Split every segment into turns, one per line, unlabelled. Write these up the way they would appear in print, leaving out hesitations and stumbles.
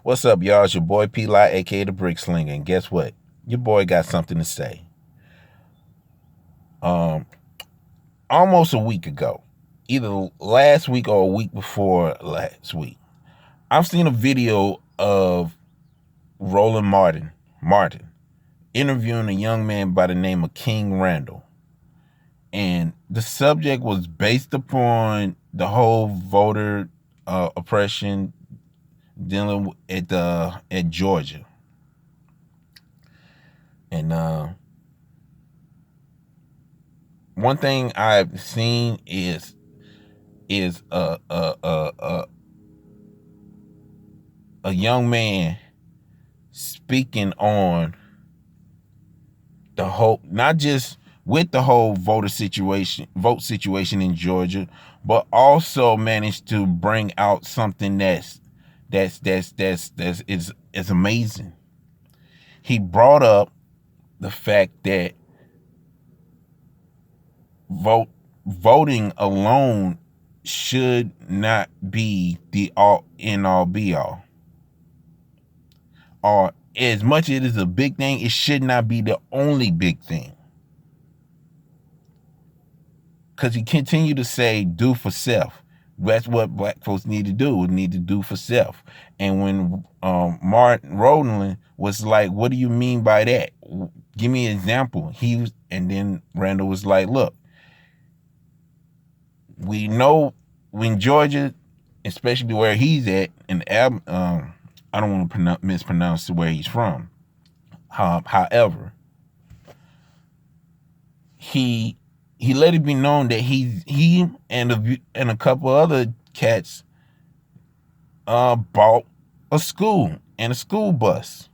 What's up, y'all? It's your boy P. Lot, aka the Brick Slinger, and guess what? Your boy got something to say. Um, Almost a week ago, either last week or a week before last week, I've seen a video of Roland Martin interviewing a young man by the name of King Randall, and the subject was based upon the whole voter oppression dealing at Georgia, and one thing I've seen is a young man speaking on the whole, not just with the whole vote situation in Georgia, but also managed to bring out something that's is amazing. He brought up the fact that voting alone should not be the all in all be all. Or as much as it is a big thing, it should not be the only big thing. Because he continued to say, do for self. That's what black folks need to do. We need to do for self. And when Roland was like, what do you mean by that? Give me an example. And then Randall was like, look, we know when Georgia, especially where he's at, and I don't want to mispronounce where he's from. However, he let it be known that he and a couple other cats bought a school and a school bus.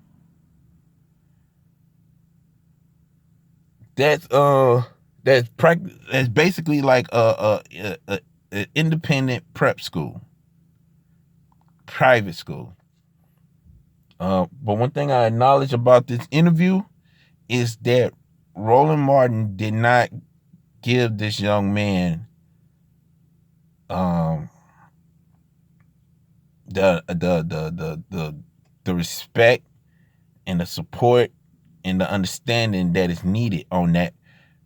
That's basically like a independent prep school, private school. But one thing I acknowledge about this interview is that Roland Martin did not give this young man the respect and the support and the understanding that is needed on that,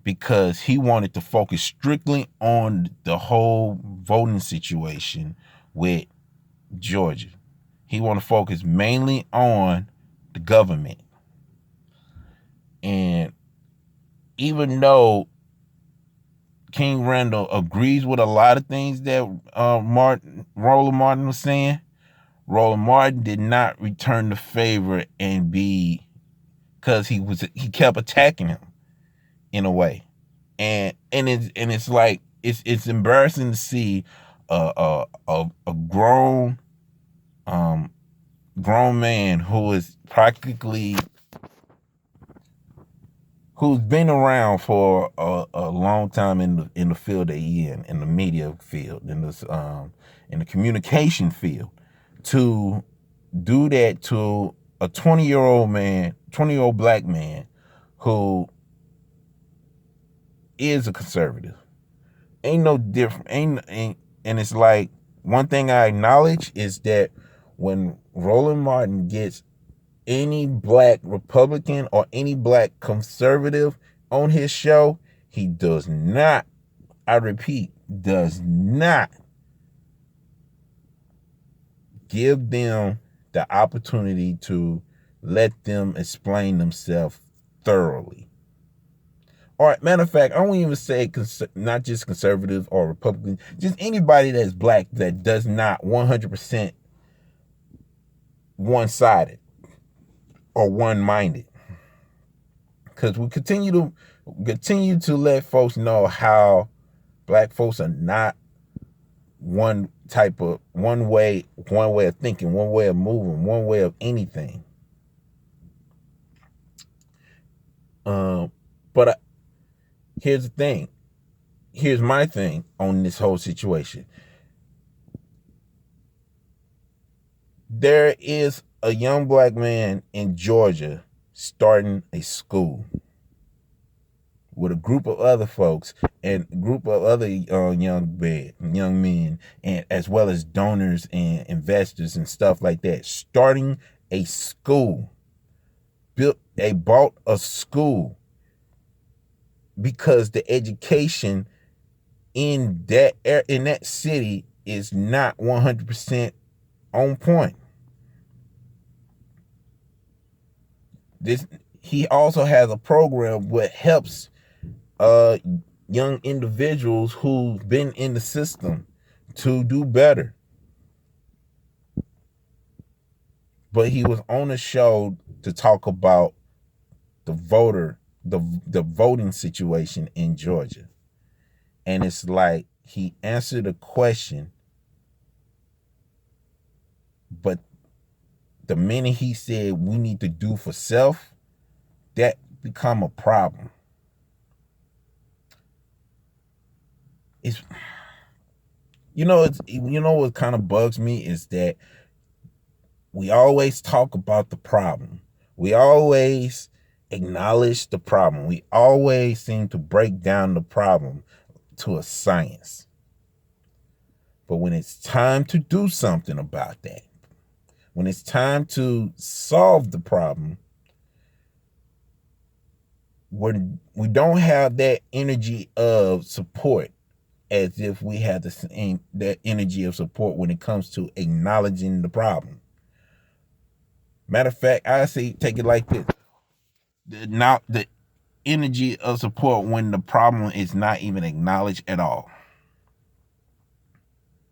because he wanted to focus strictly on the whole voting situation with Georgia. He wanted to focus mainly on the government. And even though King Randall agrees with a lot of things that Roland Martin was saying, Roland Martin did not return the favor because he kept attacking him in a way, and it's like it's embarrassing to see a grown man who's been around for a long time in the field that he in the media field, in the communication field, to do that to a 20-year-old black man who is a conservative. Ain't no different. And it's like, one thing I acknowledge is that when Roland Martin gets any black Republican or any black conservative on his show, he does not, I repeat, does not give them the opportunity to let them explain themselves thoroughly. Or matter of fact, I won't even say not just conservative or Republican, just anybody that's black that does not 100% one-sided or one-minded. Because we continue to let folks know how black folks are not one way of thinking, one way of moving, one way of anything. But here's the thing. Here's my thing on this whole situation. There is a young black man in Georgia starting a school. with a group of other folks and a group of other young men, and as well as donors and investors and stuff like that, starting a school. They bought a school because the education in that city is not 100% on point. He also has a program that helps young individuals who've been in the system to do better. But he was on a show to talk about the voting situation in Georgia. And it's like he answered a question, but the minute he said we need to do for self, that become a problem. It's what kind of bugs me is that we always talk about the problem. We always acknowledge the problem. We always seem to break down the problem to a science. But when it's time to do something about that, when it's time to solve the problem, we don't have that energy of support as if we have that energy of support when it comes to acknowledging the problem. Matter of fact, I say take it like this. The energy of support when the problem is not even acknowledged at all.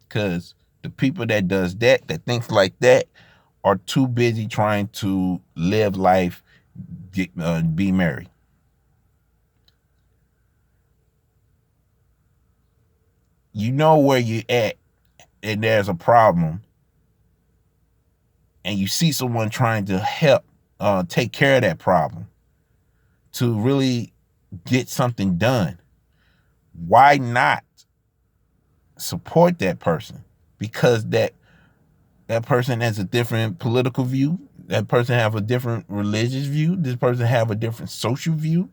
Because the people that thinks like that, are too busy trying to live life, be merry. You know where you're at, and there's a problem, and you see someone trying to help take care of that problem, to really get something done. Why not support that person? Because that person has a different political view. That person have a different religious view. This person have a different social view.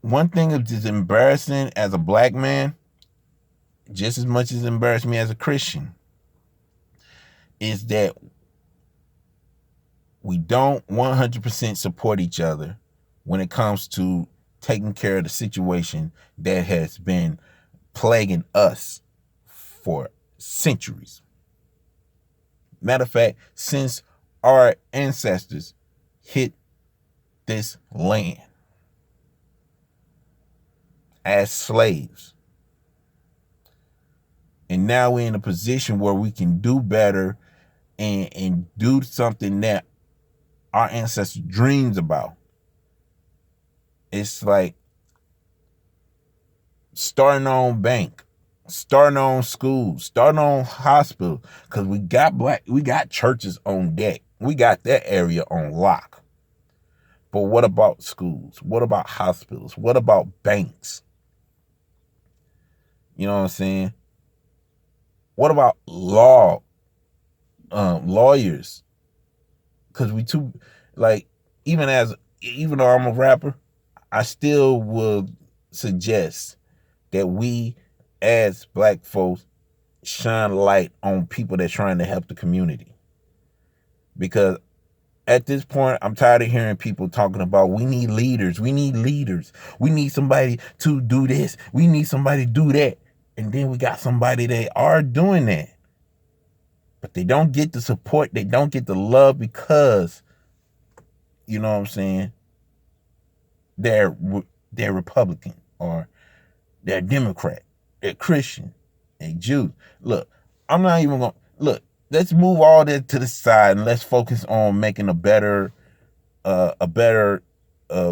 One thing is embarrassing as a black man, just as much as embarrassed me as a Christian, is that we don't 100% support each other when it comes to taking care of the situation that has been plaguing us for centuries. Matter of fact, since our ancestors hit this land as slaves. And now we're in a position where we can do better and do something that our ancestors dreams about. It's like starting on bank, starting on schools, starting on hospital, because we got churches on deck. We got that area on lock. But what about schools? What about hospitals? What about banks? You know what I'm saying? What about lawyers? Because even though I'm a rapper, I still would suggest that we as black folks shine light on people that's trying to help the community. Because at this point, I'm tired of hearing people talking about we need leaders. We need leaders. We need somebody to do this. We need somebody to do that. And then we got somebody that are doing that. But they don't get the support. They don't get the love because, you know what I'm saying, they're Republican or they're Democrat. They're Christian. They're Jew. Look, I'm not even going to... Look, let's move all that to the side and let's focus on making a better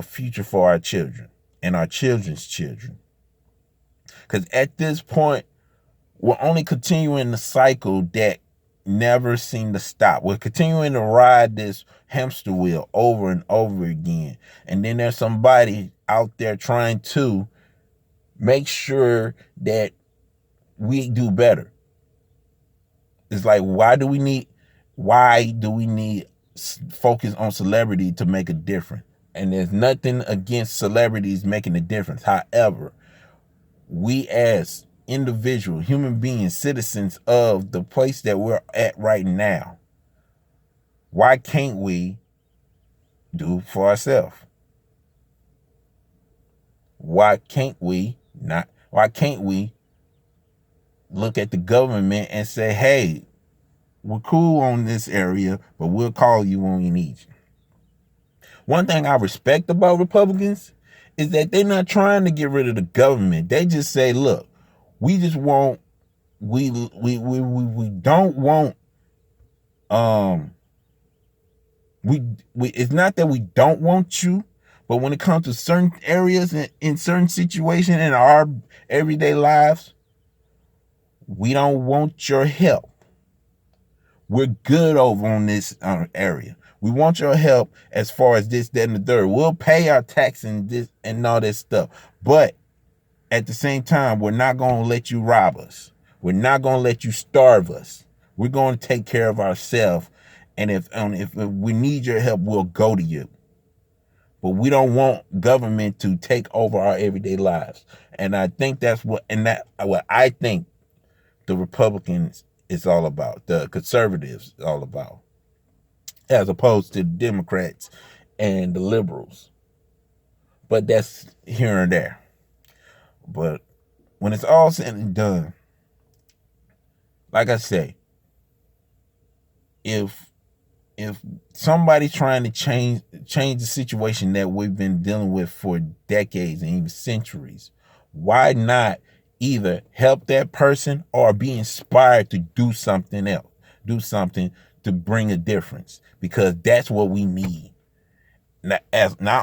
future for our children and our children's children. Because at this point, we're only continuing the cycle that never seemed to stop. We're continuing to ride this hamster wheel over and over again. And then there's somebody out there trying to make sure that we do better. It's like, why do we need focus on celebrity to make a difference? And there's nothing against celebrities making a difference. However, we as individual human beings, citizens of the place that we're at right now, why can't we do for ourselves? Why can't we look at the government and say, hey, we're cool on this area, but we'll call you when we need you? One thing I respect about Republicans is that they're not trying to get rid of the government. They just say, look, we just want, we don't want, we it's not that we don't want you, but when it comes to certain areas and in certain situations in our everyday lives, we don't want your help. We're good over on this area. We want your help as far as this, that, and the third. We'll pay our tax and this and all this stuff. But at the same time, we're not going to let you rob us. We're not going to let you starve us. We're going to take care of ourselves. And if we need your help, we'll go to you. But we don't want government to take over our everyday lives. And I think that's what I think the Republicans is all about, the conservatives is all about, as opposed to the Democrats and the liberals. But that's here and there. But when it's all said and done, like I say, if somebody's trying to change the situation that we've been dealing with for decades and even centuries, why not either help that person or be inspired to do something else, do something to bring a difference? Because that's what we need. Not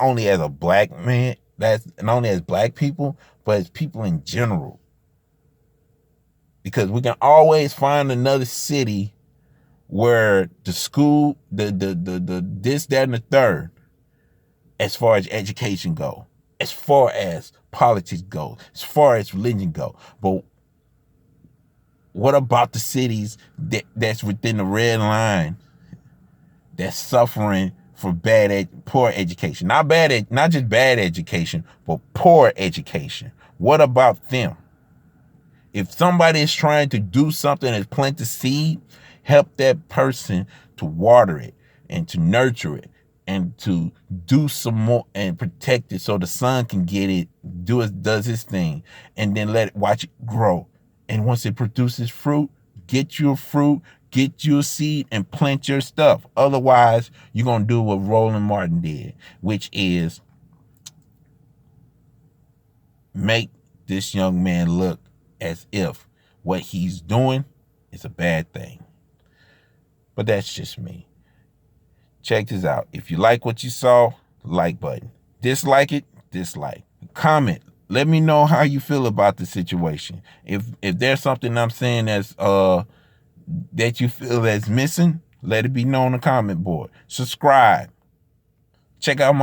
only as a black man, that's not only as black people, but as people in general. Because we can always find another city where the school, the this, that, and the third, as far as education go, as far as politics go, as far as religion go. But what about the cities that's within the red line that's suffering for poor education? Not just bad education, but poor education. What about them? If somebody is trying to do something and plant the seed, help that person to water it and to nurture it and to do some more and protect it so the sun can get it, does its thing, and then watch it grow. And once it produces fruit, get you a fruit, get you a seed, and plant your stuff. Otherwise, you're going to do what Roland Martin did, which is make this young man look as if what he's doing is a bad thing. But that's just me. Check this out. If you like what you saw, like button. Dislike it, dislike. Comment. Let me know how you feel about the situation. If there's something I'm saying that's that you feel that's missing, let it be known on the comment board. Subscribe. Check out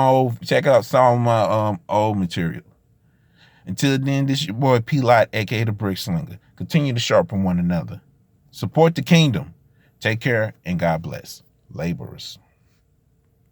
some of my old material. Until then, this is your boy P-Lot, aka the Brick Slinger. Continue to sharpen one another. Support the kingdom. Take care and God bless. Laborers.